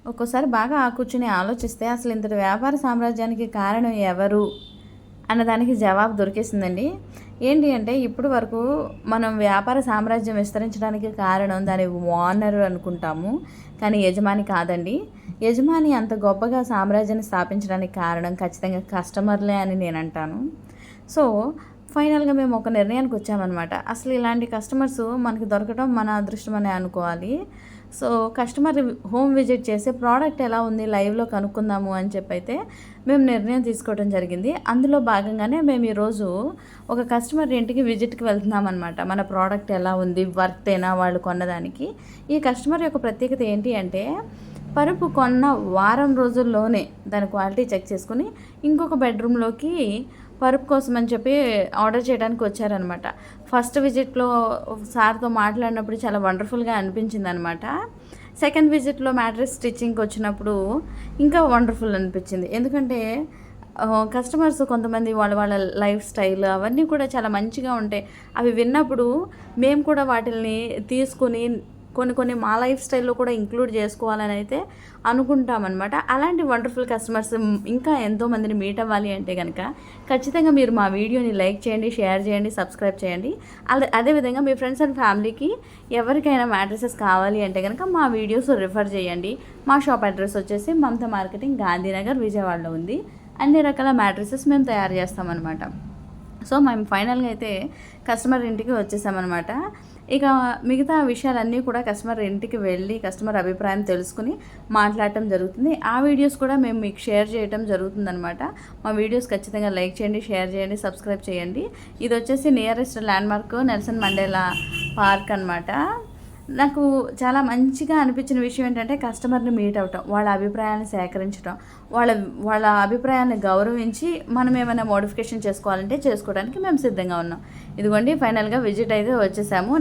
ఒక్కోసారి బాగా కూర్చుని ఆలోచిస్తే అసలు ఇంతటి వ్యాపార సామ్రాజ్యానికి కారణం ఎవరు అన్నదానికి జవాబు దొరికేసిందండి. ఏంటి అంటే ఇప్పటి వరకు మనం వ్యాపార సామ్రాజ్యం విస్తరించడానికి కారణం దాని ఓనర్ అనుకుంటాము, కానీ యజమాని కాదండి. యజమాని అంత గొప్పగా సామ్రాజ్యాన్ని స్థాపించడానికి కారణం ఖచ్చితంగా కస్టమర్లే అని నేను అంటాను. సో ఫైనల్గా మేము ఒక నిర్ణయానికి వచ్చామన్నమాట. అసలు ఇలాంటి కస్టమర్స్ మనకి దొరకడం మన అదృష్టం అని అనుకోవాలి. సో కస్టమర్ హోమ్ విజిట్ చేసి ప్రోడక్ట్ ఎలా ఉంది లైవ్లో కనుక్కుందాము అని చెప్పైతే మేము నిర్ణయం తీసుకోవడం జరిగింది. అందులో భాగంగానే మేము ఈరోజు ఒక కస్టమర్ ఇంటికి విజిట్కి వెళ్తున్నాం అనమాట. మన ప్రోడక్ట్ ఎలా ఉంది, వర్తేనా వాళ్ళు కొన్నదానికి. ఈ కస్టమర్ యొక్క ప్రత్యేకత ఏంటి అంటే పరుపు కొన్న వారం రోజుల్లోనే దాని క్వాలిటీ చెక్ చేసుకుని ఇంకొక బెడ్రూమ్లోకి పరుపు కోసం అని చెప్పి ఆర్డర్ చేయడానికి వచ్చారనమాట. ఫస్ట్ విజిట్లో సార్తో మాట్లాడినప్పుడు చాలా వండర్ఫుల్గా అనిపించింది అనమాట. సెకండ్ విజిట్లో మ్యాట్రెస్ స్టిచ్చింగ్కి వచ్చినప్పుడు ఇంకా వండర్ఫుల్ అనిపించింది. ఎందుకంటే కస్టమర్స్ కొంతమంది వాళ్ళ లైఫ్ స్టైల్ అవన్నీ కూడా చాలా మంచిగా ఉంటాయి. అవి విన్నప్పుడు మేము కూడా వాటిని తీసుకుని కొన్ని మా లైఫ్ స్టైల్లో కూడా ఇంక్లూడ్ చేసుకోవాలని అయితే అనుకుంటామన్నమాట. అలాంటి వండర్ఫుల్ కస్టమర్స్ ఇంకా ఎంతోమందిని మీట్ అవ్వాలి అంటే కనుక ఖచ్చితంగా మీరు మా వీడియోని లైక్ చేయండి, షేర్ చేయండి, సబ్స్క్రైబ్ చేయండి. అదేవిధంగా మీ ఫ్రెండ్స్ అండ్ ఫ్యామిలీకి ఎవరికైనా మ్యాట్రసెస్ కావాలి అంటే కనుక మా వీడియోస్ రిఫర్ చేయండి. మా షాప్ అడ్రస్ వచ్చేసి మమతా మార్కెటింగ్, గాంధీనగర్, విజయవాడలో ఉంది. అన్ని రకాల మ్యాట్రసెస్ మేము తయారు చేస్తామన్నమాట. సో మేము ఫైనల్గా అయితే కస్టమర్ ఇంటికి వచ్చేసామన్నమాట. ఇక మిగతా విషయాలన్నీ కూడా కస్టమర్ ఇంటికి వెళ్ళి కస్టమర్ అభిప్రాయం తెలుసుకుని మాట్లాడటం జరుగుతుంది. ఆ వీడియోస్ కూడా మేము మీకు షేర్ చేయడం జరుగుతుందనమాట. మా వీడియోస్ ఖచ్చితంగా లైక్ చేయండి, షేర్ చేయండి, సబ్స్క్రైబ్ చేయండి. ఇది వచ్చేసి nearest landmark Nelson Mandela park అనమాట. నాకు చాలా మంచిగా అనిపించిన విషయం ఏంటంటే కస్టమర్ని మీట్ అవ్వటం, వాళ్ళ అభిప్రాయాన్ని సేకరించడం, వాళ్ళ అభిప్రాయాన్ని గౌరవించి మనం ఏమైనా మోడిఫికేషన్ చేసుకోవాలంటే చేసుకోవడానికి మేము సిద్ధంగా ఉన్నాం. ఇదిగోండి ఫైనల్గా విజిట్ అయితే వచ్చేసాము.